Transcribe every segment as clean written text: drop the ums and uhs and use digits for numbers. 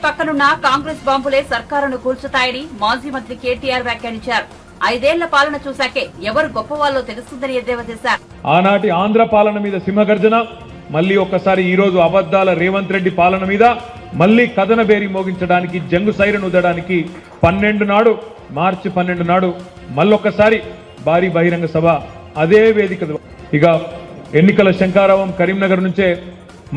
పక్కనున్న కాంగ్రెస్ బాంబులే సర్కారును కూల్చుతాయని మాజీ మంత్రి కేటీఆర్ వ్యాఖ్యానించారు. 5 ఏళ్ల పాలన చూశాకే ఎవరు గొప్పవాళ్ళో తెలుస్తుందని ఎద్దేవా చేశారు. ఆనాటి ఆంధ్ర పాలన మీద సింహగర్జన, మళ్లీ ఒక్కసారి ఈ రోజు అబద్దాల రేవంత్ రెడ్డి పాలన మీద మళ్లీ కథన బేరి మోగించడానికి, జంగు సైరన్ ఊదడానికి మార్చి 12 నాడు మళ్ళొక్కసారి భారీ బహిరంగ సభ అదే వేదిక. ఇక ఎన్నికల శంకారావం కరీంనగర్ నుంచే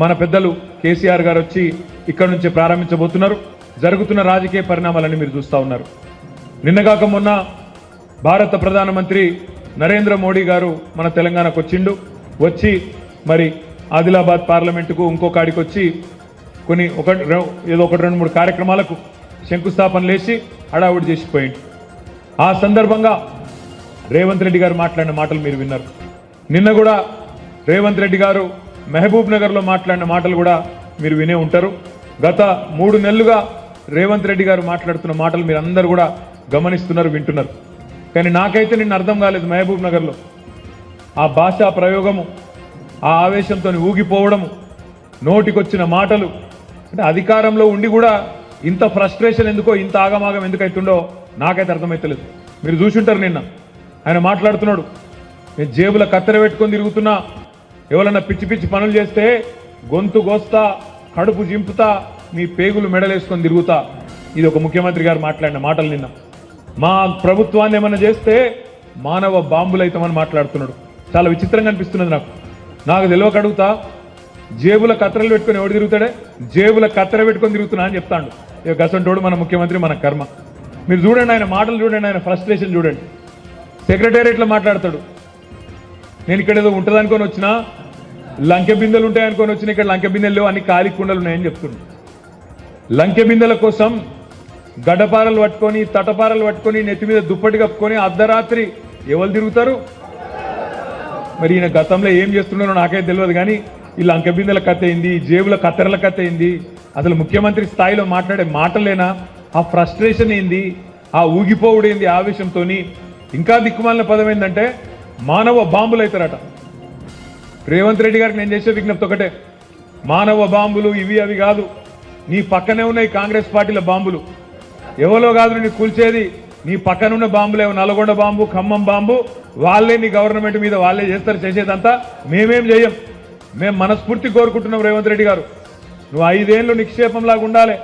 మన పెద్దలు కేసీఆర్ గారు వచ్చి ఇక్కడ నుంచే ప్రారంభించబోతున్నారు. జరుగుతున్న రాజకీయ పరిణామాలన్నీ మీరు చూస్తూ ఉన్నారు. నిన్నగాక మొన్న భారత ప్రధానమంత్రి నరేంద్ర మోడీ గారు మన తెలంగాణకు వచ్చి మరి ఆదిలాబాద్ పార్లమెంటుకు ఇంకొకడికి వచ్చి ఏదో 2-3 కార్యక్రమాలకు శంకుస్థాపన లేచి హడావుడి చేసిపోయింది. ఆ సందర్భంగా రేవంత్ రెడ్డి గారు మాట్లాడిన మాటలు మీరు విన్నారు. నిన్న కూడా రేవంత్ రెడ్డి గారు మహబూబ్ నగర్లో మాట్లాడిన మాటలు కూడా మీరు వినే ఉంటారు. గత 3 నెలలుగా రేవంత్ రెడ్డి గారు మాట్లాడుతున్న మాటలు మీరు అందరూ కూడా గమనిస్తున్నారు, వింటున్నారు. కానీ నాకైతే నిన్న అర్థం కాలేదు. మహబూబ్ నగర్లో ఆ భాషా ప్రయోగము, ఆ ఆవేశంతో ఊగిపోవడము, నోటికొచ్చిన మాటలు, అంటే అధికారంలో ఉండి కూడా ఇంత ఫ్రస్ట్రేషన్ ఎందుకో, ఇంత ఆగమాగం ఎందుకైతుండో నాకైతే అర్థమైతలేదు. మీరు చూసుంటారు నిన్న ఆయన మాట్లాడుతున్నాడు, నేను జేబుల కత్తెర పెట్టుకొని తిరుగుతున్నా, ఎవరన్నా పిచ్చి పిచ్చి పనులు చేస్తే గొంతు గోస్తా, కడుపు జింపుతా, మీ పేగులు మెడలేసుకొని తిరుగుతా. ఇది ఒక ముఖ్యమంత్రి గారు మాట్లాడిన మాటలు. నిన్న మా ప్రభుత్వాన్ని ఏమన్నా చేస్తే మానవ బాంబులైతామని మాట్లాడుతున్నాడు. చాలా విచిత్రంగా అనిపిస్తున్నది నాకు తెలియక అడుగుతా, జేబుల కత్తెరలు పెట్టుకొని ఎవడు తిరుగుతాడే? జేబుల కత్తెర పెట్టుకొని తిరుగుతున్నా అని చెప్తాడు. ఇక గసంటోడు మన ముఖ్యమంత్రి, మన కర్మ. మీరు చూడండి, ఆయన మాటలు చూడండి, ఆయన ఫ్రస్ట్రేషన్ చూడండి. సెక్రటేరియట్లో మాట్లాడతాడు, నేను ఇక్కడ ఏదో ఉంటుంది అనుకొని వచ్చినా, లంకె బిందెలు ఉంటాయి అనుకొని వచ్చిన, ఇక్కడ లంకె బిందెలు లేవు, అన్ని ఖాళీ కుండలు ఉన్నాయని చెప్తున్నాడు. లంకె బిందెల కోసం గడ్డపారలు పట్టుకొని, తటపారలు పట్టుకొని, నెత్తి మీద దుప్పటి కప్పుకొని అర్ధరాత్రి ఎవరు తిరుగుతారు? మరి ఈయన గతంలో ఏం చేస్తున్నారో నాకైతే తెలియదు. కానీ ఈ లంకె బిందెల కథ అయింది, జేబుల కత్తెరల కథ అయింది, అసలు ముఖ్యమంత్రి స్థాయిలో మాట్లాడే మాటలేనా? ఆ ఫ్రస్ట్రేషన్ ఏంది? ఆ ఊగిపోవుడేంది ఆవేశంతో? ఇంకా దిక్కుమాలిన పదం ఏంటంటే మానవ బాంబులు అవుతారట. రేవంత్ రెడ్డి గారికి నేను చేసే విజ్ఞప్తి ఒకటే, మానవ బాంబులు ఇవి అవి కాదు, నీ పక్కనే ఉన్నాయి కాంగ్రెస్ పార్టీల బాంబులు. ఎవరో కాదు నీ కూల్చేది, నీ పక్కనున్న బాంబులే. నల్గొండ బాంబు, ఖమ్మం బాంబు, వాళ్ళే నీ గవర్నమెంట్ మీద వాళ్ళే చేస్తారు. చేసేదంతా మేమేం చేయం. మేము మనస్ఫూర్తి కోరుకుంటున్నాం రేవంత్ రెడ్డి గారు, నువ్వు 5 ఏళ్ళు నిక్షేపంలాగా ఉండాలి,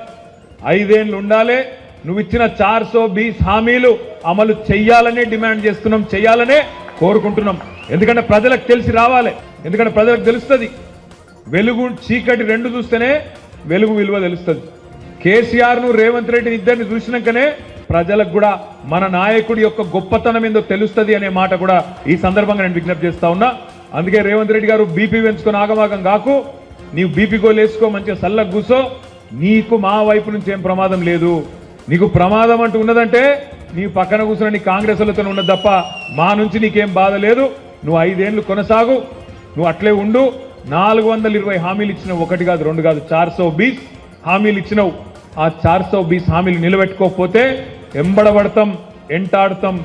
5 ఏళ్ళు ఉండాలి. నువ్వు ఇచ్చిన 420 హామీలు అమలు చెయ్యాలనే డిమాండ్ చేస్తున్నాం, చెయ్యాలనే కోరుకుంటున్నాం. ఎందుకంటే ప్రజలకు తెలిసి రావాలి, ఎందుకంటే ప్రజలకు తెలుస్తుంది. వెలుగు చీకటి 2 చూస్తేనే వెలుగు విలువ తెలుస్తుంది. కేసీఆర్ను రేవంత్ రెడ్డిని ఇద్దరిని చూసినాకనే ప్రజలకు కూడా మన నాయకుడి యొక్క గొప్పతనం ఏందో తెలుస్తుంది అనే మాట కూడా ఈ సందర్భంగా నేను విజ్ఞప్తి చేస్తా ఉన్నా. అందుకే రేవంత్ రెడ్డి గారు బీపీ పెంచుకొని ఆగమాగం కాకు, నీవు బీపీ గోలు వేసుకో, మంచిగా సల్లగా కూసో. నీకు మా వైపు నుంచి ఏం ప్రమాదం లేదు. నీకు ప్రమాదం అంటూ ఉన్నదంటే నీ పక్కన కూర్చున్న నీ కాంగ్రెస్ వాళ్ళతో ఉన్నది తప్ప మా నుంచి నీకేం బాధ లేదు. నువ్వు 5 ఏళ్ళు కొనసాగు, నువ్వు అట్లే ఉండు. 420 హామీలు ఇచ్చినావు, 1 కాదు 2 కాదు, 420 హామీలు ఇచ్చినావు. ఆ 420 హామీలు నిలబెట్టుకోకపోతే ఎంబడబడతాం, ఎంటాడతాం,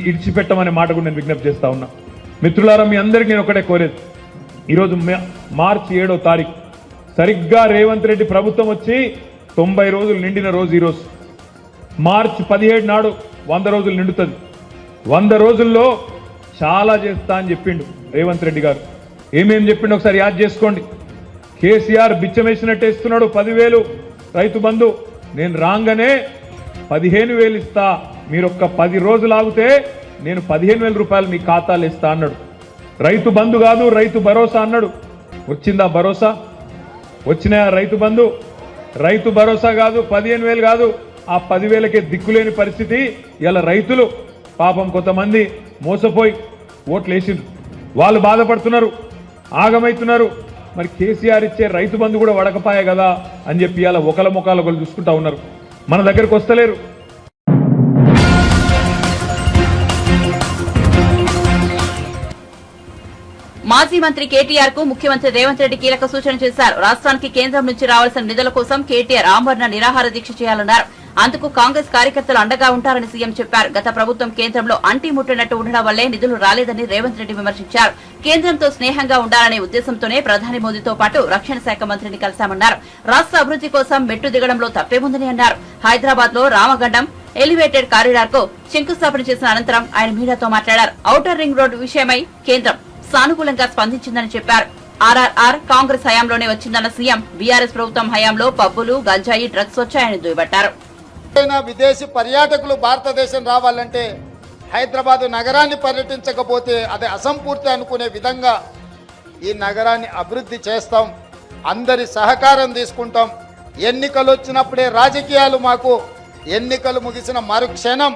ఇడిచిపెట్టమనే మాట కూడా నేను విజ్ఞప్తి చేస్తా ఉన్నా. మిత్రులారా, మీ అందరికీ నేను ఒకటే కోరేది, ఈరోజు మార్చి 7వ తారీఖు సరిగ్గా రేవంత్ రెడ్డి ప్రభుత్వం వచ్చి 90 రోజులు నిండిన రోజు ఈరోజు. మార్చి 17 నాడు 100 రోజులు నిండుతుంది. 100 రోజుల్లో చాలా చేస్తా అని చెప్పిండు రేవంత్ రెడ్డి గారు. ఏమేం చెప్పిండు ఒకసారి యాద్ చేసుకోండి. కేసీఆర్ బిచ్చమేసినట్టే ఇస్తున్నాడు 10,000 రైతు బంధు. నేను రాగానే 15,000 ఇస్తా, మీరు ఒక్క 10 రోజులు ఆగితే నేను 15,000 రూపాయలు మీ ఖాతాలు ఇస్తా అన్నాడు. రైతు బంధు కాదు, రైతు భరోసా అన్నాడు. వచ్చిందా భరోసా? వచ్చినాయా రైతు బంధు? రైతు భరోసా కాదు, 15,000 కాదు, ఆ 10,000కే దిక్కులేని పరిస్థితి. ఇలా రైతులు పాపం కొంతమంది మోసపోయి ఓట్లు వేసిండ్రు, వాళ్ళు బాధపడుతున్నారు, ఆగమైతున్నారు. మరి కేసీఆర్ ఇచ్చే రైతు బంధు కూడా వడకపాయే కదా అని చెప్పి ఇలా ఒకళ్ళ ముఖాలు ఒకళ్ళు చూసుకుంటా ఉన్నారు, మన దగ్గరకు వస్తలేరు. మాజీ మంత్రి కేటీఆర్ కు ముఖ్యమంత్రి రేవంత్ రెడ్డి కీలక సూచన చేశారు. రాష్ట్రానికి కేంద్రం నుంచి రావాల్సిన నిధుల కోసం కేటీఆర్ ఆమరణ నిరాహార దీక్ష చేయాలన్నారు. అందుకు కాంగ్రెస్ కార్యకర్తలు అండగా ఉంటారని సీఎం చెప్పారు. గత ప్రభుత్వం కేంద్రంలో అంటి ముట్టినట్టు ఉండడం వల్లే నిధులు రాలేదని రేవంత్ రెడ్డి విమర్శించారు. కేంద్రంతో స్నేహంగా ఉండాలనే ఉద్దేశంతోనే ప్రధాని మోదీతో పాటు రక్షణ శాఖ మంత్రిని కలిశామన్నారు. రాష్ట్ర అభివృద్ధి కోసం మెట్టు దిగడంలో తప్పేముందని అన్నారు. హైదరాబాద్ లో రామగండం ఎలివేటెడ్ కారిడార్ కు శంకుస్థాపన చేసిన అనంతరం ఆయన మీడియాతో మాట్లాడారు. ఔటర్ రింగ్ రోడ్డు విషయమై కేంద్రం సానుకూలంగా స్పందించిందని చెప్పారు. ఆర్ఆర్ఆర్ కాంగ్రెస్ హయాంలోనే వచ్చిందన్న సీఎం బీఆర్ఎస్ ప్రభుత్వం హయాంలో పబ్బులు గంజాయి డ్రగ్స్ వచ్చాయని దుయ్యబట్టారు. విదేశీ పర్యాటకులు భారతదేశం రావాలంటే హైదరాబాద్ నగరాన్ని పర్యటించకపోతే అది అసంపూర్తి అనుకునే విధంగా ఈ నగరాన్ని అభివృద్ధి చేస్తాం. అందరి సహకారం తీసుకుంటాం. ఎన్నికలు వచ్చినప్పుడే రాజకీయాలు మాకు, ఎన్నికలు ముగిసిన మరుక్షణం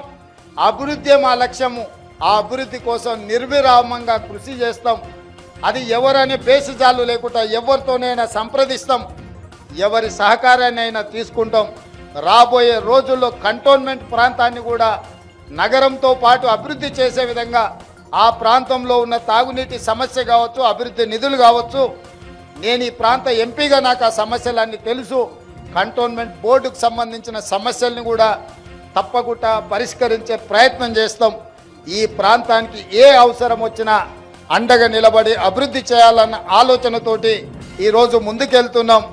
అభివృద్ధి మా లక్ష్యము. ఆ అభివృద్ధి కోసం నిర్విరామంగా కృషి చేస్తాం. అది ఎవరనే బేసిజాలు లేకుండా ఎవరితోనైనా సంప్రదిస్తాం, ఎవరి సహకారాన్ని తీసుకుంటాం. రాబోయే రోజుల్లో కంటోన్మెంట్ ప్రాంతాన్ని కూడా నగరంతో పాటు అభివృద్ధి చేసే విధంగా ఆ ప్రాంతంలో ఉన్న తాగునీటి సమస్య కావచ్చు, అభివృద్ధి నిధులు కావచ్చు, నేను ఈ ప్రాంత ఎంపీగా నాకు ఆ సమస్యలన్నీ తెలుసు. కంటోన్మెంట్ బోర్డుకు సంబంధించిన సమస్యల్ని కూడా తప్పకుండా పరిష్కరించే ప్రయత్నం చేస్తాం. ఈ ప్రాంతానికి ఏ అవసరం వచ్చినా అండగా నిలబడి అభివృద్ధి చేయాలన్న ఆలోచనతోటి ఈరోజు ముందుకెళ్తున్నాం.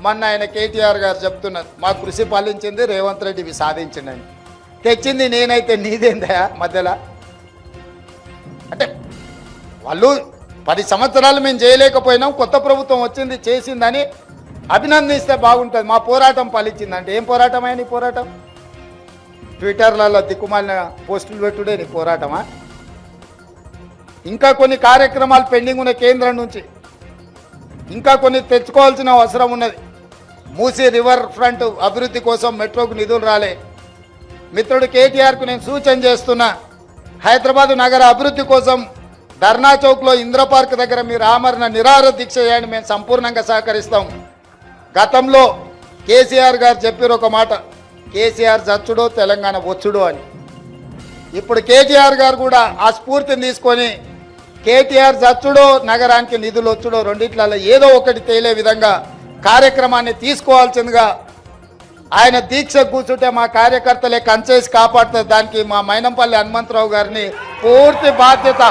మొన్న ఆయన కేటీఆర్ గారు చెప్తున్నారు, మా కృషి ఫలించింది, రేవంత్ రెడ్డి ఇవి సాధించిండని. తెచ్చింది నేనైతే నీదేందా మధ్యలో? అంటే వాళ్ళు 10 సంవత్సరాలు మేము చేయలేకపోయినాం, కొత్త ప్రభుత్వం వచ్చింది చేసిందని అభినందిస్తే బాగుంటుంది. మా పోరాటం ఫలించిందంటే ఏం పోరాటం అయినా నీ పోరాటం? ట్విట్టర్లలో దిక్కుమాలిన పోస్టులు పెట్టుడే నీ పోరాటమా? ఇంకా కొన్ని కార్యక్రమాలు పెండింగ్ ఉన్న కేంద్రం నుంచి ఇంకా కొన్ని తెచ్చుకోవాల్సిన అవసరం ఉన్నది. మూసీ రివర్ ఫ్రంట్ అభివృద్ధి కోసం మెట్రోకు నిధులు రాలే. మిత్రుడు కేటీఆర్కు నేను సూచన చేస్తున్నా, హైదరాబాద్ నగర అభివృద్ధి కోసం ధర్నా చౌక్లో ఇంద్ర పార్క్ దగ్గర మీరు ఆమరణ నిరాహార దీక్ష చేయండి, మేము సంపూర్ణంగా సహకరిస్తాం. గతంలో కేసీఆర్ గారు చెప్పారు ఒక మాట, కేసీఆర్ చచ్చుడో తెలంగాణ వచ్చుడో అని. ఇప్పుడు కేటీఆర్ గారు కూడా ఆ స్ఫూర్తిని తీసుకొని కేటీఆర్ చచ్చుడో నగరానికి నిధులు వచ్చుడో రెండిట్లలో ఏదో ఒకటి తేలే విధంగా కార్యక్రమాన్ని తీసుకోవాల్సిందిగా ఆయన దీక్ష కూర్చుంటే మా కార్యకర్తలే కంచేసి కాపాడుతుంది. దానికి మా మైనంపల్లి హనుమంతరావు గారిని పూర్తి బాధ్యత.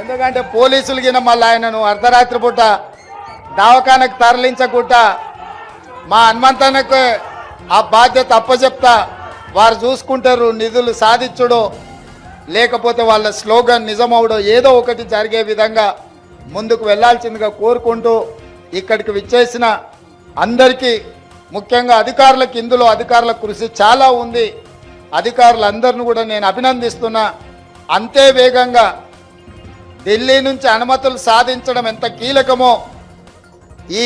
ఎందుకంటే పోలీసులు గిన మళ్ళీ ఆయనను అర్ధరాత్రి పూట దవాఖానకు తరలించకుండా మా హనుమంతన్నకు ఆ బాధ్యత అప్పచెప్తా. వారు చూసుకుంటారు, నిధులు సాధించుడో లేకపోతే వాళ్ళ స్లోగన్ నిజమవుడో ఏదో ఒకటి జరిగే విధంగా ముందుకు వెళ్లాల్సిందిగా కోరుకుంటూ ఇక్కడికి విచ్చేసిన అందరికీ, ముఖ్యంగా అధికారులకు, ఇందులో అధికారుల కృషి చాలా ఉంది. అధికారులందరిని కూడా నేను అభినందిస్తున్నా. అంతే వేగంగా ఢిల్లీ నుంచి అనుమతులు సాధించడం ఎంత కీలకమో ఈ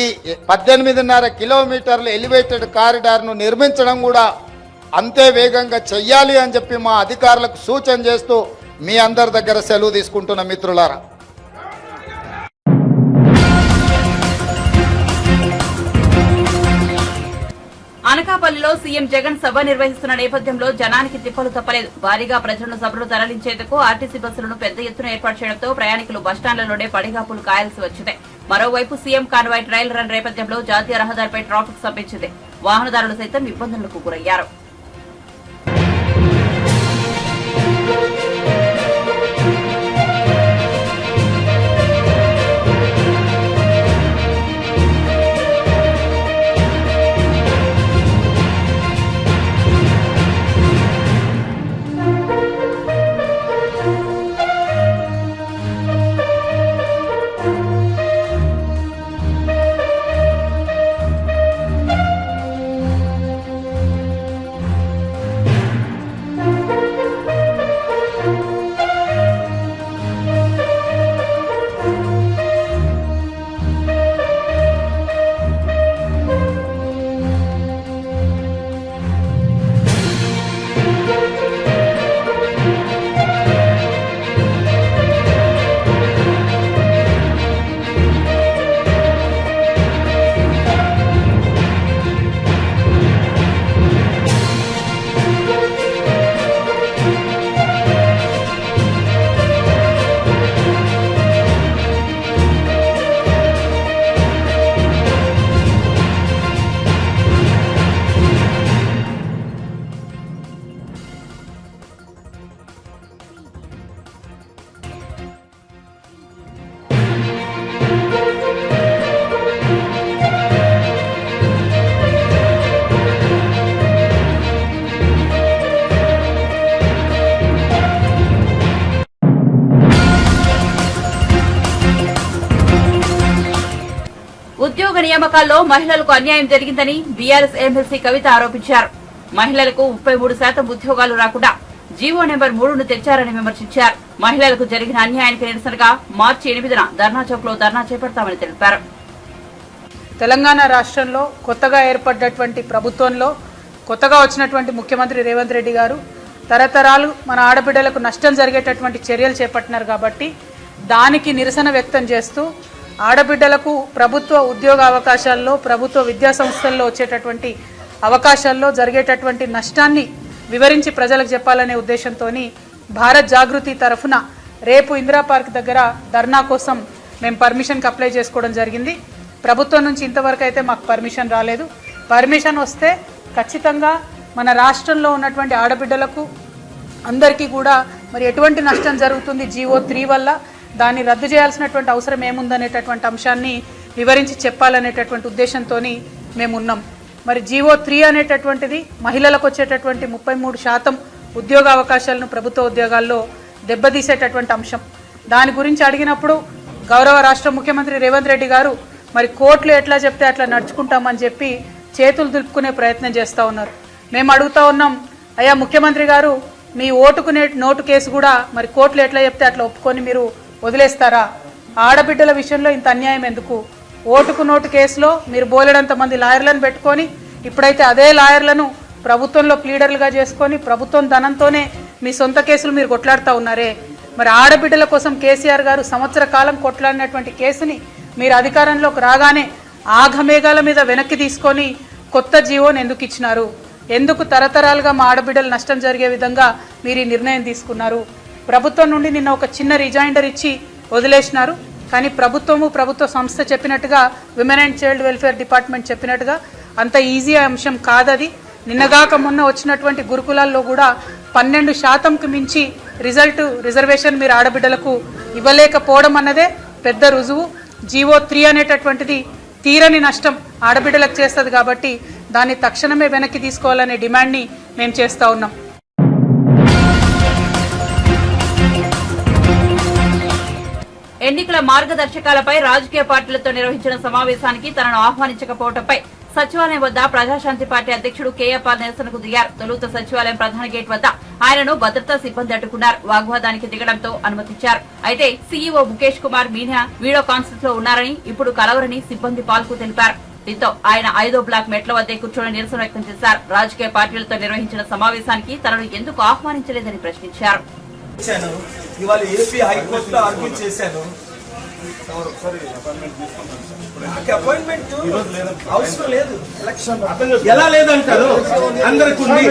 18.5 కిలోమీటర్ల ఎలివేటెడ్ కారిడార్ను నిర్మించడం కూడా అంతే వేగంగా చెయ్యాలి అని చెప్పి మా అధికారులకు సూచన చేస్తూ మీ అందరి దగ్గర సెలవు తీసుకుంటున్న మిత్రులారా. అనకాపల్లిలో సీఎం జగన్ సభ నిర్వహిస్తున్న నేపథ్యంలో జనానికి తిప్పలు తప్పలేదు. భారీగా ప్రజలను సభను తరలించేందుకు ఆర్టీసీ బస్సులను పెద్ద ఎత్తున ఏర్పాటు చేయడంతో ప్రయాణికులు బస్టాండ్లలోనే పడిగాపులు కాయాల్సి వచ్చింది. మరోవైపు సీఎం కాన్వాయ్ ట్రయల్ రన్ నేపథ్యంలో జాతీయ రహదారిపై ట్రాఫిక్ స్తంభించింది. వాహనదారులు సైతం ఇబ్బందులకు గురయ్యారు. నియామకాల్లో మహిళలకు అన్యాయం జరిగిందని బీఆర్ఎస్ ఎమ్మెల్సీ కవిత ఆరోపించారు. మహిళలకు 33% ఉద్యోగాలు రాకుండా జీవో నెంబర్ 3ను తెచ్చారని విమర్శించారు. మహిళలకు జరిగిన అన్యాయానికి నిరసనగా మార్చి 8న ధర్నా చౌక్ లో ధర్నా చేపడతామని తెలిపారు. తెలంగాణ రాష్ట్రంలో కొత్తగా ఏర్పడ్డటువంటి ప్రభుత్వంలో కొత్తగా వచ్చినటువంటి ముఖ్యమంత్రి రేవంత్ రెడ్డి గారు తరతరాలు మన ఆడబిడ్డలకు నష్టం జరిగేటటువంటి చర్యలు చేపట్టినారు. కాబట్టి దానికి నిరసన వ్యక్తం చేస్తూ ఆడబిడ్డలకు ప్రభుత్వ ఉద్యోగ అవకాశాల్లో, ప్రభుత్వ విద్యా సంస్థల్లో వచ్చేటటువంటి అవకాశాల్లో జరిగేటటువంటి నష్టాన్ని వివరించి ప్రజలకు చెప్పాలనే ఉద్దేశంతో భారత్ జాగృతి తరఫున రేపు ఇందిరా పార్క్ దగ్గర ధర్నా కోసం మేము పర్మిషన్కి అప్లై చేసుకోవడం జరిగింది. ప్రభుత్వం నుంచి ఇంతవరకు అయితే మాకు పర్మిషన్ రాలేదు. పర్మిషన్ వస్తే ఖచ్చితంగా మన రాష్ట్రంలో ఉన్నటువంటి ఆడబిడ్డలకు అందరికీ కూడా మరి ఎటువంటి నష్టం జరుగుతుంది జీవో 3 వల్ల, దాన్ని రద్దు చేయాల్సినటువంటి అవసరం ఏముందనేటటువంటి అంశాన్ని వివరించి చెప్పాలనేటటువంటి ఉద్దేశంతో మేము ఉన్నాం. మరి జీవో 3 అనేటటువంటిది మహిళలకు వచ్చేటటువంటి 33% ఉద్యోగ అవకాశాలను ప్రభుత్వ ఉద్యోగాల్లో దెబ్బతీసేటటువంటి అంశం. దాని గురించి అడిగినప్పుడు గౌరవ రాష్ట్ర ముఖ్యమంత్రి రేవంత్ రెడ్డి గారు మరి కోర్టులు ఎట్లా చెప్తే అట్లా నడుచుకుంటామని చెప్పి చేతులు దులుపుకునే ప్రయత్నం చేస్తూ ఉన్నారు. మేము అడుగుతా ఉన్నాం, అయ్యా ముఖ్యమంత్రి గారు, మీ ఓటుకునే నోటు కేసు కూడా మరి కోర్టులు ఎట్లా చెప్తే అట్లా ఒప్పుకొని మీరు వదిలేస్తారా? ఆడబిడ్డల విషయంలో ఇంత అన్యాయం ఎందుకు? ఓటుకు నోటు కేసులో మీరు బోలెడంత మంది లాయర్లను పెట్టుకొని ఇప్పుడైతే అదే లాయర్లను ప్రభుత్వంలో ప్లీడర్లుగా చేసుకొని ప్రభుత్వం ధనంతోనే మీ సొంత కేసులు మీరు కొట్లాడుతూ ఉన్నారే. మరి ఆడబిడ్డల కోసం కేసీఆర్ గారు సంవత్సర కాలం కొట్లాడినటువంటి కేసుని మీరు అధికారంలోకి రాగానే ఆఘమేఘాల మీద వెనక్కి తీసుకొని కొత్త జీవోని ఎందుకు ఇచ్చినారు? ఎందుకు తరతరాలుగా మా ఆడబిడ్డలు నష్టం జరిగే విధంగా మీరు ఈ నిర్ణయం తీసుకున్నారు? ప్రభుత్వం నుండి నిన్న ఒక చిన్న రిజైండర్ ఇచ్చి వదిలేసినారు. కానీ ప్రభుత్వ సంస్థ చెప్పినట్టుగా women and child welfare department చెప్పినట్టుగా అంత ఈజీ అంశం కాదది. నిన్నగాక మొన్న వచ్చినటువంటి గురుకులాల్లో కూడా 12%కు మించి రిజర్వేషన్ మీరు ఆడబిడ్డలకు ఇవ్వలేకపోవడం అన్నదే పెద్ద రుజువు. జీవో 3 అనేటటువంటిది తీరని నష్టం ఆడబిడ్డలకు చేస్తుంది. కాబట్టి దాన్ని తక్షణమే వెనక్కి తీసుకోవాలనే డిమాండ్ని మేము చేస్తూ ఉన్నాం. ఎన్నికల మార్గదర్శకాలపై రాజకీయ పార్టీలతో నిర్వహించిన సమావేశానికి తనను ఆహ్వానించకపోవడంపై సచివాలయం వద్ద ప్రజాశాంతి పార్టీ అధ్యక్షుడు కేఏ పాల్ నిరసనకు దిగారు. తొలుత సచివాలయం ప్రధాన గేట్ వద్ద ఆయనను భద్రతా సిబ్బంది అడ్డుకున్నారు. వాగ్వాదానికి దిగడంతో అనుమతించారు. అయితే CEO Mukesh Kumar Meena video conference లో ఉన్నారని, ఇప్పుడు కలవరని సిబ్బంది పాల్కు తెలిపారు. దీంతో ఆయన 5వ బ్లాక్ మెట్ల వద్దే కూర్చొని నిరసన వ్యక్తం చేశారు. రాజకీయ పార్టీలతో నిర్వహించిన సమావేశానికి తనను ఎందుకు ఆహ్వానించలేదని ప్రశ్నించారు. ఇవాళ ఏపీ హైకోర్టులో ఆర్గ్యూ చేశాను. నాకు అపాయింట్మెంట్ అవసరం లేదు. ఎలా లేదంటారు? అందరికి ఉంది.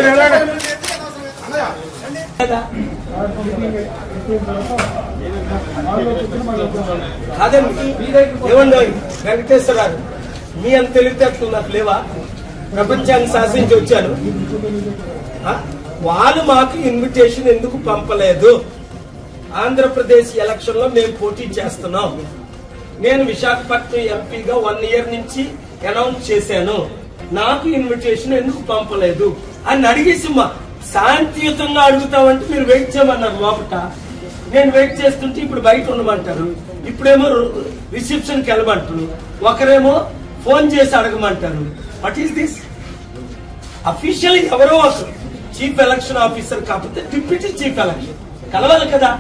కాదండి, ఏమన్నా వెంకటేశ్వర గారు, మీ అంత తెలివితేటలు నాకు లేవా? ప్రపంచాన్ని శాసించి వచ్చాను. వాళ్ళు మాకు ఇన్విటేషన్ ఎందుకు పంపలేదు? ఆంధ్రప్రదేశ్ ఎలక్షన్ లో మేము పోటీ చేస్తున్నాం. నేను విశాఖపట్నం ఎంపీగా 1 ఇయర్ నుంచి అనౌన్స్ చేశాను. నాకు ఇన్విటేషన్ ఎందుకు పంపలేదు అని అడిగేసి శాంతియుతంగా అడుగుతామంటే మీరు వెయిట్ చేయమన్నారు లోపట. నేను వెయిట్ చేస్తుంటే ఇప్పుడు బయట ఉండమంటారు. ఇప్పుడేమో రిసెప్షన్కి వెళ్ళమంటారు. ఒకరేమో ఫోన్ చేసి అడగమంటారు. What is this? అఫీషియల్ ఎవరో చీఫ్ ఎలక్షన్ ఆఫీసర్ కాకపోతే డిప్యూటీ చీఫ్ ఎలక్షన్ కలవాలి కదా,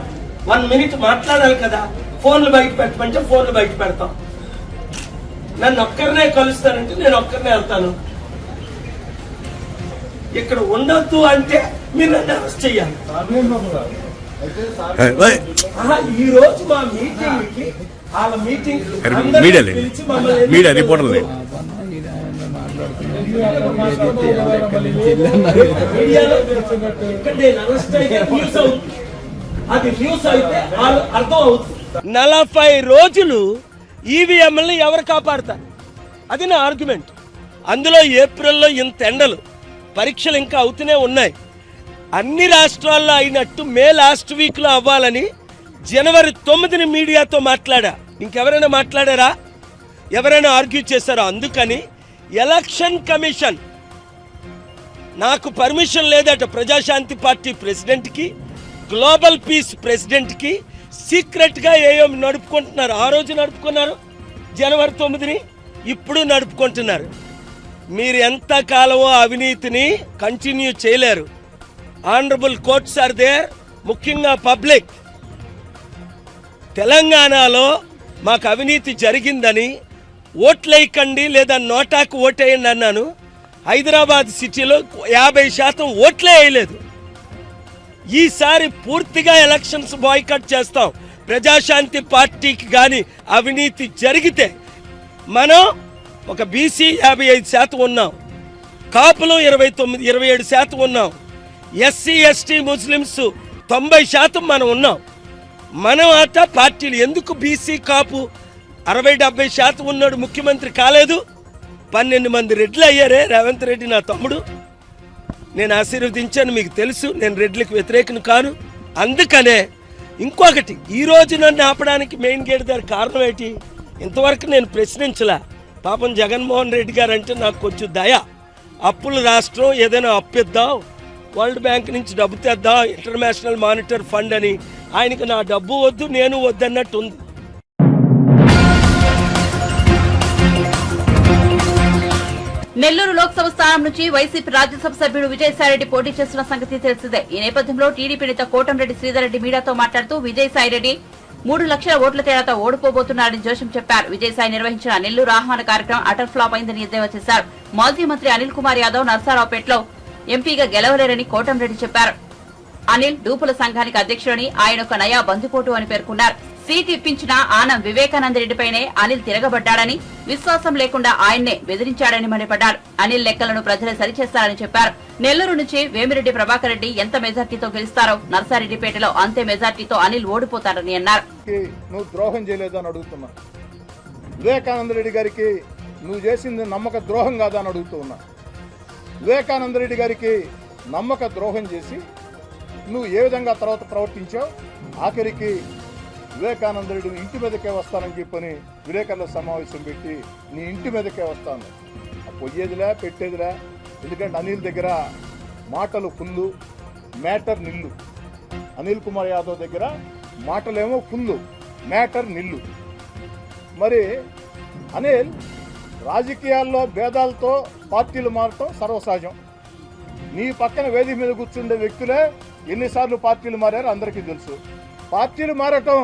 1 మినిట్ మాట్లాడాలి కదా. ఫోన్లు బయట పెట్టమంటే ఫోన్లు బయట పెడతాం. నన్ను ఒక్కరినే కలుస్తానంటే నేను ఒక్కరినే వెళ్తాను. ఇక్కడ ఉండొద్దు అంటే మీరు నన్ను అరెస్ట్ చెయ్యాలి. ఈ రోజు మా మీటింగ్ కి వాళ్ళ మీటింగ్ మీడియా రిపోర్టర్లు అది న్యూస్ అయితే అర్థం అవుతుంది. 40 రోజులు ఈవీఎంలను ఎవరు కాపాడతారు? అది నా ఆర్గ్యుమెంట్. అందులో ఏప్రిల్లో ఇంత ఎండలు, పరీక్షలు ఇంకా అవుతూనే ఉన్నాయి. అన్ని రాష్ట్రాల్లో అయినట్టు మే లాస్ట్ వీక్ లో అవ్వాలని జనవరి 9ని మీడియాతో మాట్లాడా. ఇంకెవరైనా మాట్లాడారా? ఎవరైనా ఆర్గ్యూ చేశారా? అందుకని ఎలక్షన్ కమిషన్ నాకు పర్మిషన్ లేదట. ప్రజాశాంతి పార్టీ ప్రెసిడెంట్ కి, గ్లోబల్ పీస్ ప్రెసిడెంట్ కి సీక్రెట్ గా ఏయో నడుపుకుంటున్నారు. ఆ రోజు నడుపుకున్నారు జనవరి 9ని. ఇప్పుడు నడుపుకుంటున్నారు. మీరు ఎంత కాలమో అవినీతిని కంటిన్యూ చేయలేరు. ఆనరబుల్ కోర్ట్స్ ఆర్ దేర్, ముఖ్యంగా పబ్లిక్. తెలంగాణలో మాకు అవినీతి జరిగిందని ఓట్లేయకండి లేదా నోటాకు ఓటేయండి అన్నాను. హైదరాబాద్ సిటీలో 50% ఓట్లే వేయలేదు. ఈసారి పూర్తిగా ఎలక్షన్స్ బాయ్కట్ చేస్తాం. ప్రజాశాంతి పార్టీకి కానీ అవినీతి జరిగితే మనం ఒక బీసీ 55% ఉన్నాం, కాపులు 27% ఉన్నాం, ఎస్సీ ఎస్టీ ముస్లిమ్స్ 90% మనం ఉన్నాం. మనం అట పార్టీలు ఎందుకు బీసీ కాపు 60-70% ఉన్నాడు, ముఖ్యమంత్రి కాలేదు. 12 మంది రెడ్లు అయ్యారే. రేవంత్ రెడ్డి నా తమ్ముడు, నేను ఆశీర్వదించాను, మీకు తెలుసు. నేను రెడ్లకు వ్యతిరేకను కాను. అందుకనే ఇంకొకటి, ఈరోజు నన్ను ఆపడానికి మెయిన్ గేట్ దగ్గర కారణం ఏంటి? ఇంతవరకు నేను ప్రశ్నించలే. పాపం జగన్మోహన్ రెడ్డి గారు అంటే నాకు కొంచెం దయ. అప్పుల రాష్ట్రం, ఏదైనా అప్పిద్దాం, వరల్డ్ బ్యాంక్ నుంచి డబ్బు తెద్దాం, ఇంటర్నేషనల్ మానిటరీ ఫండ్ అని. ఆయనకి నా డబ్బు వద్దు, నేను వద్దన్నట్టు ఉంది. నెల్లూరు లోక్సభ స్థానం నుంచి వైసీపీ రాజ్యసభ సభ్యుడు విజయసాయిరెడ్డి పోటీ చేస్తున్న సంగతి తెలిసిందే. ఈ నేపథ్యంలో టీడీపీ నేత కోటంరెడ్డి శ్రీధర్ రెడ్డి మీడియాతో మాట్లాడుతూ విజయసాయిరెడ్డి 3 లక్షల ఓట్ల తేడాతో ఓడిపోబోతున్నారని జోషం చెప్పారు. విజయసాయి నిర్వహించిన నెల్లూరు ఆహ్వాన కార్యక్రమం అటర్ ఫ్లాప్ అయిందని ఎద్దేవా చేశారు. మాజీ మంత్రి అనిల్ కుమార్ యాదవ్ నర్సారావుపేటలో ఎంపీగా గెలవలేరని కోటంరెడ్డి చెప్పారు. అనిల్ డూపుల సంఘానికి అధ్యక్షుడని, ఆయన ఒక నయా బందిపోటు అని పేర్కొన్నారు. సీట్ ఇప్పించిన ఆనం వివేకానంద రెడ్డిపైనే అనిల్ తిరగబడ్డాడని, విశ్వాసం లేకుండా ఆయన్నే బెదిరించాడని మండిపడ్డారు. అనిల్ లెక్కలను ప్రజలే సరిచేస్తారని చెప్పారు. నెల్లూరు నుంచి వేమిరెడ్డి ప్రభాకర్ రెడ్డి ఎంత మెజార్టీతో గెలుస్తారో, నర్సారెడ్డిపేటలో అంతే మెజార్టీతో అనిల్ ఓడిపోతారని అన్నారు. నువ్వు ద్రోహం చేయలేదని అడుగుతున్నా. వివేకానంద రెడ్డి గారికి నువ్వు చేసింది నమ్మక ద్రోహం కాదా అని అడుగుతూ ఉన్నా. వివేకానంద రెడ్డి గారికి నమ్మక ద్రోహం చేసి నువ్వు ఏ విధంగా తర్వాత ప్రవర్తించావు? ఆఖరికి వివేకానంద రెడ్డి ఇంటి మీదకే వస్తానని చెప్పని విలేకరుల సమావేశం పెట్టి నీ ఇంటి మీదకే వస్తాను, పొయ్యేదిలే పెట్టేదిలే. ఎందుకంటే అనిల్ దగ్గర మాటలు ఫుల్లు, మ్యాటర్ నిల్లు. అనిల్ కుమార్ యాదవ్ దగ్గర మాటలేమో ఫుల్లు, మ్యాటర్ నిల్లు. మరి అనిల్ రాజకీయాల్లో భేదాలతో పార్టీలు మారటం సర్వసహజం. నీ పక్కన వేదిక మీద కూర్చుండే వ్యక్తులే ఎన్నిసార్లు పార్టీలు మారారో అందరికీ తెలుసు. పార్టీలు మారటం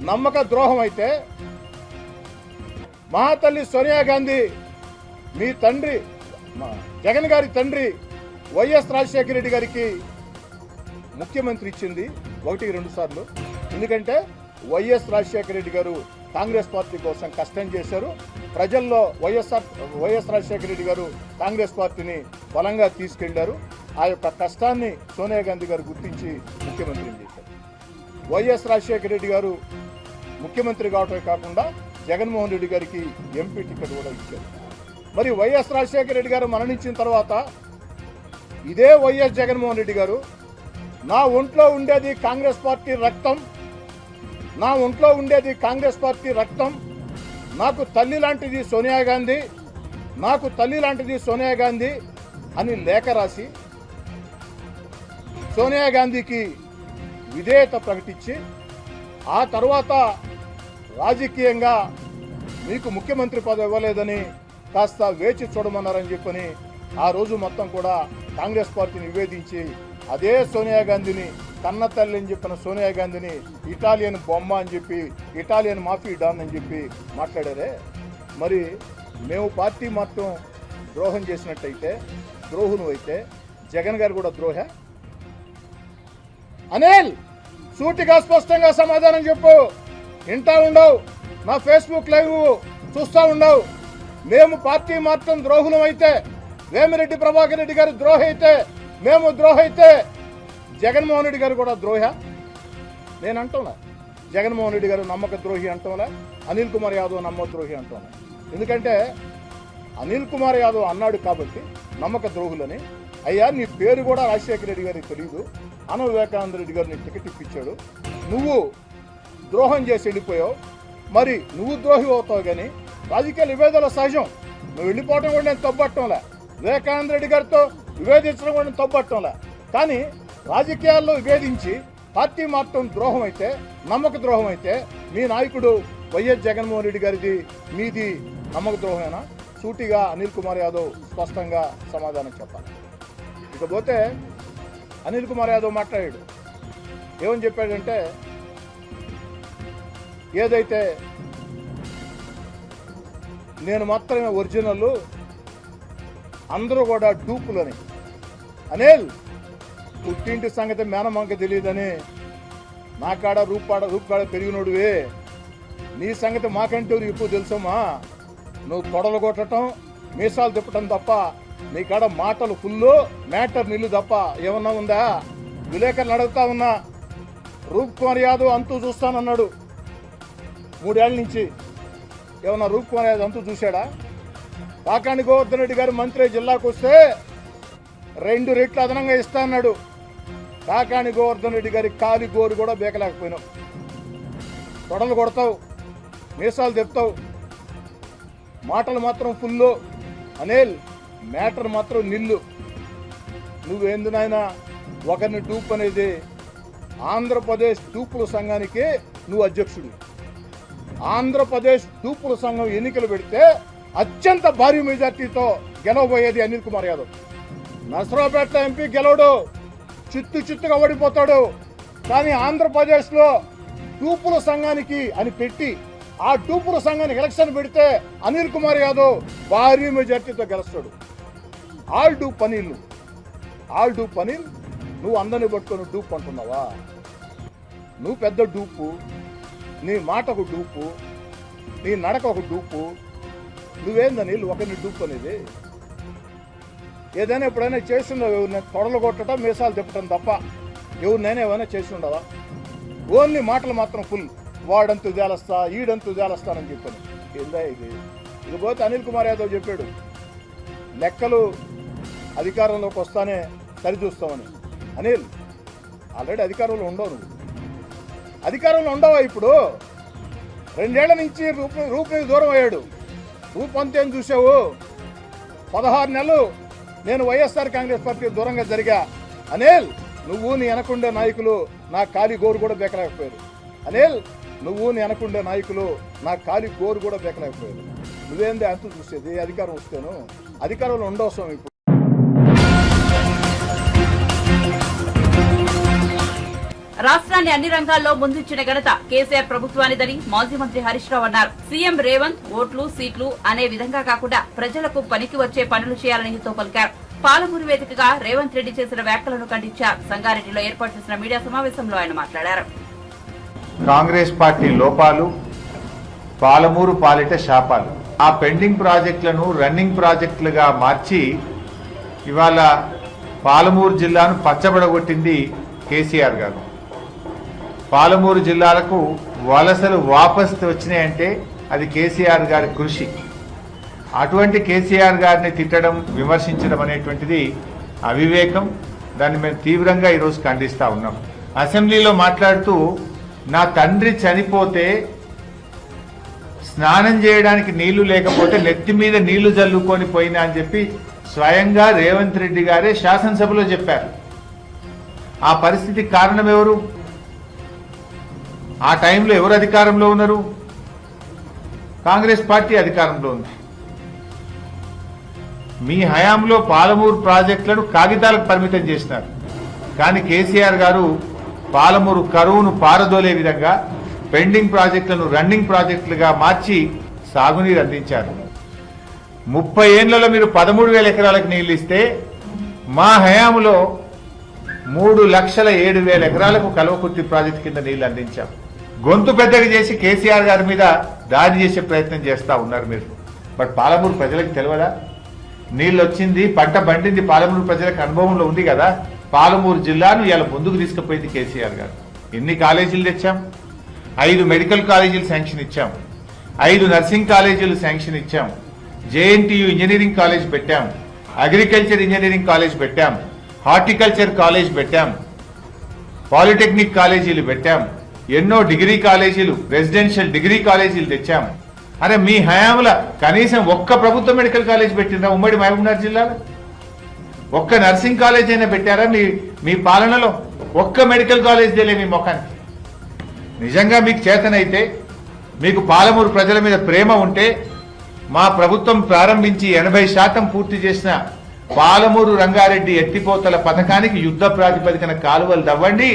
నమ్మక ద్రోహం అయితే, మహాతల్లి సోనియా గాంధీ మీ తండ్రి జగన్ గారి తండ్రి వైఎస్ రాజశేఖర రెడ్డి గారికి ముఖ్యమంత్రి ఇచ్చింది 1-2 సార్లు. ఎందుకంటే వైఎస్ రాజశేఖర రెడ్డి గారు కాంగ్రెస్ పార్టీ కోసం కష్టం చేశారు. ప్రజల్లో వైఎస్ రాజశేఖర రెడ్డి గారు కాంగ్రెస్ పార్టీని బలంగా తీసుకెళ్లారు. ఆ యొక్క కష్టాన్ని సోనియా గాంధీ గారు గుర్తించి ముఖ్యమంత్రిని చేశారు. వైఎస్ రాజశేఖర రెడ్డి గారు ముఖ్యమంత్రి కావటమే కాకుండా జగన్మోహన్ రెడ్డి గారికి ఎంపీ టికెట్ కూడా ఇచ్చారు. మరి వైఎస్ రాజశేఖర రెడ్డి గారు మరణించిన తర్వాత ఇదే వైఎస్ జగన్మోహన్ రెడ్డి గారు, నా ఒంట్లో ఉండేది కాంగ్రెస్ పార్టీ రక్తం, నా ఒంట్లో ఉండేది కాంగ్రెస్ పార్టీ రక్తం, నాకు తల్లి లాంటిది సోనియా గాంధీ, నాకు తల్లి లాంటిది సోనియా గాంధీ అని లేఖ రాసి సోనియా గాంధీకి విధేయత ప్రకటించి, ఆ తర్వాత రాజకీయంగా మీకు ముఖ్యమంత్రి పదవి ఇవ్వలేదని కాస్త వేచి చూడమన్నారని చెప్పని ఆ రోజు మొత్తం కూడా కాంగ్రెస్ పార్టీని నివేదించి అదే సోనియా గాంధీని కన్న తల్లి అని చెప్పిన సోనియా గాంధీని ఇటాలియన్ బొమ్మ అని చెప్పి, ఇటాలియన్ మాఫీ డాన్ అని చెప్పి మాట్లాడారే. మరి మేము పార్టీ మొత్తం ద్రోహం చేసినట్టయితే, ద్రోహును అయితే జగన్ గారు కూడా ద్రోహ? అనిల్, సూటిగా స్పష్టంగా సమాధానం చెప్పు. వింటా ఉండవు, నా ఫేస్బుక్ లైవ్ చూస్తూ ఉండవు. మేము పార్టీ మాత్రం ద్రోహులం అయితే, వేమిరెడ్డి ప్రభాకర్ రెడ్డి గారు ద్రోహ అయితే, మేము ద్రోహ అయితే జగన్మోహన్ రెడ్డి గారు కూడా ద్రోహ? నేను అంటున్నా, జగన్మోహన్ రెడ్డి గారు నమ్మక ద్రోహి అంటున్నా, అనిల్ కుమార్ యాదవ్ నమ్మక ద్రోహి అంటున్నా. ఎందుకంటే అనిల్ కుమార్ యాదవ్ అన్నాడు కాబట్టి నమ్మక ద్రోహులని. అయ్యా, నీ పేరు కూడా రాజశేఖర రెడ్డి గారికి తెలియదు, అన వివేకానంద రెడ్డి గారిని టికెట్ ఇప్పించాడు, నువ్వు ద్రోహం చేసి వెళ్ళిపోయావు. మరి నువ్వు ద్రోహి అవుతావు, కానీ రాజకీయ విభేదాల సహజం. నువ్వు వెళ్ళిపోవడం కూడా నేను తప్పట్టంలే, వివేకానంద రెడ్డి గారితో విభేదించడం కూడా నేను తప్పట్టంలే. కానీ రాజకీయాల్లో విభేదించి పార్టీ మార్చడం ద్రోహం అయితే, నమ్మక ద్రోహం అయితే, మీ నాయకుడు వైఎస్ జగన్మోహన్ రెడ్డి గారిది మీది నమ్మక ద్రోహమేనా? సూటిగా అనిల్ కుమార్ యాదవ్ స్పష్టంగా సమాధానం చెప్పాలి. ఇకపోతే అనిల్ కుమార్ యాదవ్ మాట్లాడాడు. ఏమని చెప్పాడంటే, ఏదైతే నేను మాత్రమే ఒరిజినల్, అందరూ కూడా డూపులని. అనిల్, పుట్టింటి సంగతి మేనమాంక తెలియదని నా కాడ రూపాడ పెరిగినోడువే. నీ సంగతి మాకంటే ఎక్కువ తెలుసమ్మా. నువ్వు తొడలు కొట్టడం, మీసాలు తిప్పటం తప్ప నీ కాడ మాటలు ఫుల్లు, మ్యాటర్ నిల్లు తప్ప ఏమన్నా ఉందా? విలేకరులు అడుగుతా ఉన్నా. రూప్ కుమార్ యాదవ్ అంతూ చూస్తానన్నాడు 3 ఏళ్ల నుంచి. ఏమన్నా రూప్ కుమార్ యాదవ్ అంతూ చూశాడా? కాకాని గోవర్ధన్ రెడ్డి గారు మంత్రి జిల్లాకు వస్తే 2 రెట్లు అదనంగా ఇస్తా అన్నాడు. కాకాని గోవర్ధన్ రెడ్డి గారి కాలి గోరు కూడా బేకలేకపోయినావు. తొడలు కొడతావు, మీసాలు తెప్తావు, మాటలు మాత్రం ఫుల్లు. అనిల్, మ్యాటర్ మాత్రం నిల్లు. నువ్వేందు నాయనా ఒకరిని డూప్ అనేది? ఆంధ్రప్రదేశ్ డూపుల సంఘానికి నువ్వు అధ్యక్షుడు. ఆంధ్రప్రదేశ్ డూపుల సంఘం ఎన్నికలు పెడితే అత్యంత భారీ మెజార్టీతో గెలవబోయేది అనిల్ కుమార్ యాదవ్. నసరాపేట ఎంపీ గెలవడు, చిత్తుగా ఓడిపోతాడు. కానీ ఆంధ్రప్రదేశ్లో డూపుల సంఘానికి అని పెట్టి ఆ డూపుల సంఘానికి ఎలక్షన్ పెడితే అనిల్ కుమార్ యాదవ్ భారీ మెజార్టీతో గెలుస్తాడు. ఆల్ డూప్ అనిల్, ఆల్ డూప్ అనిల్. నువ్వు అందరిని పట్టుకొని డూప్ అంటున్నావా? నువ్వు పెద్ద డూపు, నీ మాట ఒక డూపు, నీ నడక ఒక డూపు. నువ్వేందని ఒకరిని డూప్ అనేది? ఏదైనా ఎప్పుడైనా చేస్తుండవు? ఎవరిని తొడలు కొట్టడం, మీసాలు తిప్పటం తప్ప ఎవరినైనా ఏమైనా చేసి ఉండవా? ఓన్లీ మాటలు మాత్రం ఫుల్. వాడంతు తేలస్తా, ఈడంతు తేలస్తానని చెప్పాను. ఏందా ఇది? ఇకపోతే అనిల్ కుమార్ యాదవ్ చెప్పాడు, లెక్కలు అధికారంలోకి వస్తానే సరిచూస్తామని. అనిల్, ఆల్రెడీ అధికారంలో ఉండవు. నువ్వు అధికారంలో ఉండవా? ఇప్పుడు 2 ఏళ్ల నుంచి రూపు దూరం అయ్యాడు. రూప్ అంతేం చూసావు? 16 నెలలు నేను వైఎస్ఆర్ కాంగ్రెస్ పార్టీ దూరంగా జరిగా. అనిల్, నువ్వు నీ వెనకుండే నాయకులు నా కాలి గోరు కూడా బేకలేకపోయారు. అనిల్, నువ్వు నీ వెనకుండే నాయకులు నా కాలి గోరు కూడా బేకలేకపోయారు. నువ్వేంది అంతు చూసేది? అధికారం వస్తేను అధికారంలో ఉండవసరం. ఇప్పుడు రాష్ట్రాన్ని అన్ని రంగాల్లో ముందుంచిన ఘనత కేసీఆర్ ప్రభుత్వానిదని మాజీ మంత్రి హరీష్ రావు అన్నారు. సీఎం రేవంత్ ఓట్లు సీట్లు అనే విధంగా కాకుండా ప్రజలకు పనికి వచ్చే పనులు చేయాలని హితో పలికారు. పాలమూరు వేదికగా రేవంత్ రెడ్డి చేసిన వ్యాఖ్యలను ఖండించారు. సంగారెడ్డిలో ఏర్పాటు చేసిన మీడియా సమావేశంలో ఆయన మాట్లాడారు. కాంగ్రెస్ పార్టీ లోపాలు, పాలమూరు పాలిట శాపాలు, ఆ పెండింగ్ ప్రాజెక్టులను రన్నింగ్ ప్రాజెక్టులుగా మార్చి ఇవాళ పాలమూరు జిల్లాను పచ్చబడగొట్టింది కేసీఆర్ గారు. పాలమూరు జిల్లాలకు వలసలు వాపసు వచ్చినాయంటే అది కేసీఆర్ గారి కృషి. అటువంటి కేసీఆర్ గారిని తిట్టడం, విమర్శించడం అనేటువంటిది అవివేకం. దాన్ని మేము తీవ్రంగా ఈరోజు ఖండిస్తా ఉన్నాం. అసెంబ్లీలో మాట్లాడుతూ నా తండ్రి చనిపోతే స్నానం చేయడానికి నీళ్లు లేకపోతే నెత్తి మీద నీళ్లు జల్లుకొని పోయినా అని చెప్పి స్వయంగా రేవంత్ రెడ్డి గారే శాసనసభలో చెప్పారు. ఆ పరిస్థితికి కారణం ఎవరు? ఆ టైంలో ఎవరు అధికారంలో ఉన్నారు? కాంగ్రెస్ పార్టీ అధికారంలో ఉంది. మీ హయాంలో పాలమూరు ప్రాజెక్టులను కాగితాలకు పరిమితం చేసినారు. కానీ కేసీఆర్ గారు పాలమూరు కరువును పారదోలే విధంగా పెండింగ్ ప్రాజెక్టులను రన్నింగ్ ప్రాజెక్టులుగా మార్చి సాగునీరు అందించారు. 30 ఏళ్లలో మీరు 13,000 ఎకరాలకు నీళ్లు ఇస్తే మా హయాంలో 3,07,000 ఎకరాలకు కల్వకుర్తి ప్రాజెక్టు కింద నీళ్లు అందించాం. గొంతు పెద్దగా చేసి కేసీఆర్ గారి మీద దాడి చేసే ప్రయత్నం చేస్తా ఉన్నారు మీరు. బట్ పాలమూరు ప్రజలకు తెలియదా? నీళ్ళు వచ్చింది, పంట పండింది, పాలమూరు ప్రజలకు అనుభవంలో ఉంది కదా. పాలమూరు జిల్లాను ఇలా ముందుకు తీసుకుపోయింది కేసీఆర్ గారు. ఎన్ని కాలేజీలు తెచ్చాం? 5 మెడికల్ కాలేజీలు శాంక్షన్ ఇచ్చాం, 5 నర్సింగ్ కాలేజీలు శాంక్షన్ ఇచ్చాం, జేఎన్టీయూ ఇంజనీరింగ్ కాలేజ్ పెట్టాం, అగ్రికల్చర్ ఇంజనీరింగ్ కాలేజ్ పెట్టాం, హార్టికల్చర్ కాలేజ్ పెట్టాం, పాలిటెక్నిక్ కాలేజీలు పెట్టాం, ఎన్నో డిగ్రీ కాలేజీలు, రెసిడెన్షియల్ డిగ్రీ కాలేజీలు తెచ్చాం. అరే మీ హయాంల కనీసం ఒక్క ప్రభుత్వ మెడికల్ కాలేజ్ పెట్టిందా ఉమ్మడి మహబూబ్నగర్ జిల్లాలో? ఒక్క నర్సింగ్ కాలేజ్ అయినా పెట్టారా మీ పాలనలో? ఒక్క మెడికల్ కాలేజ్ తెలియ మీ ముఖానికి. నిజంగా మీకు చేతనైతే మీకు పాలమూరు ప్రజల మీద ప్రేమ ఉంటే మా ప్రభుత్వం ప్రారంభించి 80% పూర్తి చేసిన పాలమూరు రంగారెడ్డి ఎత్తిపోతల పథకానికి యుద్ధ ప్రాతిపదికన కాలువలు తవ్వండి,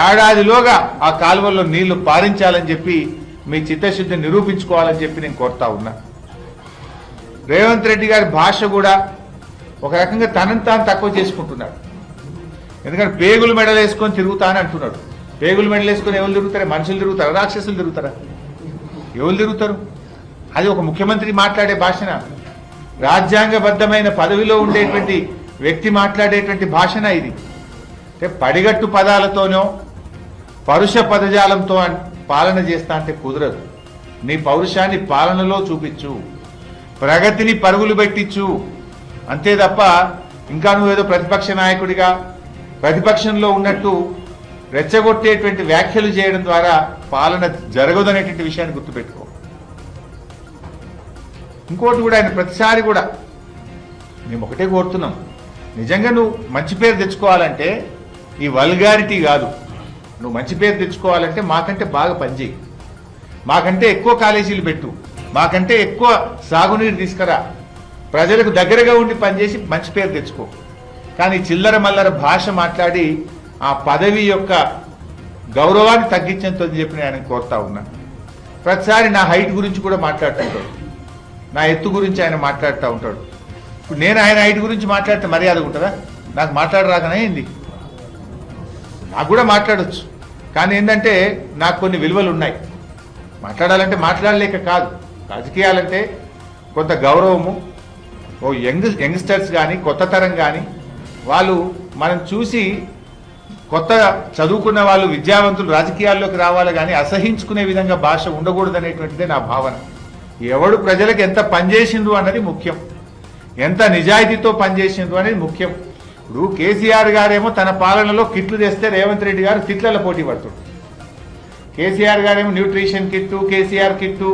ఏడాదిలోగా ఆ కాలువల్లో నీళ్లు పారించాలని చెప్పి మీ చిత్తశుద్ధి నిరూపించుకోవాలని చెప్పి నేను కోరుతా ఉన్నా. రేవంత్ రెడ్డి గారి భాష కూడా ఒక రకంగా తనను తాను తక్కువ చేసుకుంటున్నాడు. ఎందుకంటే పేగులు మెడలు వేసుకొని తిరుగుతా అని అంటున్నాడు. పేగులు మెడలు వేసుకొని ఎవరు తిరుగుతారా? మనుషులు తిరుగుతారా? రాక్షసులు తిరుగుతారా? ఎవరు తిరుగుతారు? అది ఒక ముఖ్యమంత్రి మాట్లాడే భాషన? రాజ్యాంగబద్ధమైన పదవిలో ఉండేటువంటి వ్యక్తి మాట్లాడేటువంటి భాషన ఇది? అంటే పడిగట్టు పదాలతోనో పరుష పదజాలంతో పాలన చేస్తా అంటే కుదరదు. నీ పౌరుషాన్ని పాలనలో చూపించు, ప్రగతిని పరుగులు పెట్టించు, అంతే తప్ప ఇంకా నువ్వేదో ప్రతిపక్ష నాయకుడిగా ప్రతిపక్షంలో ఉన్నట్టు రెచ్చగొట్టేటువంటి వ్యాఖ్యలు చేయడం ద్వారా పాలన జరగదనేటువంటి విషయాన్ని గుర్తుపెట్టుకో. ఇంకోటి కూడా ఆయన ప్రతిసారి కూడా మేము ఒకటే కోరుతున్నాం, నిజంగా నువ్వు మంచి పేరు తెచ్చుకోవాలంటే ఈ వల్గారిటీ కాదు. నువ్వు మంచి పేరు తెచ్చుకోవాలంటే మాకంటే బాగా పనిచేయి, మాకంటే ఎక్కువ కాలేజీలు పెట్టు, మాకంటే ఎక్కువ సాగునీరు తీసుకురా, ప్రజలకు దగ్గరగా ఉండి పనిచేసి మంచి పేరు తెచ్చుకో. కానీ చిల్లర మల్లర భాష మాట్లాడి ఆ పదవి యొక్క గౌరవాన్ని తగ్గించని చెప్పి నేను ఆయన కోరుతా ఉన్నా. ప్రతిసారి నా హైట్ గురించి కూడా మాట్లాడుతుంటాడు, నా ఎత్తు గురించి ఆయన మాట్లాడుతూ ఉంటాడు. ఇప్పుడు నేను ఆయన హైట్ గురించి మాట్లాడితే మర్యాద ఉంటుందా? నాకు మాట్లాడరాకనే ఏంది? నాకు కూడా మాట్లాడచ్చు, కానీ ఏంటంటే నాకు కొన్ని విలువలు ఉన్నాయి. మాట్లాడాలంటే మాట్లాడలేక కాదు, రాజకీయాలంటే కొంత గౌరవము. ఓ యంగ్స్టర్స్ కానీ కొత్త తరం కానీ వాళ్ళు మనం చూసి కొత్త చదువుకున్న వాళ్ళు విద్యావంతులు రాజకీయాల్లోకి రావాలి, కానీ అసహించుకునే విధంగా భాష ఉండకూడదు అనేటువంటిదే నా భావన. ఎవడు ప్రజలకు ఎంత పనిచేసిండ్రు అన్నది ముఖ్యం, ఎంత నిజాయితీతో పనిచేసిండ్రు అనేది ముఖ్యం. ఇప్పుడు కేసీఆర్ గారేమో తన పాలనలో కిట్లు తెస్తే రేవంత్ రెడ్డి గారు కిట్లలో పోటీ పడుతుంది. కేసీఆర్ గారేమో న్యూట్రిషన్ కిట్టు, కేసీఆర్ కిట్టు,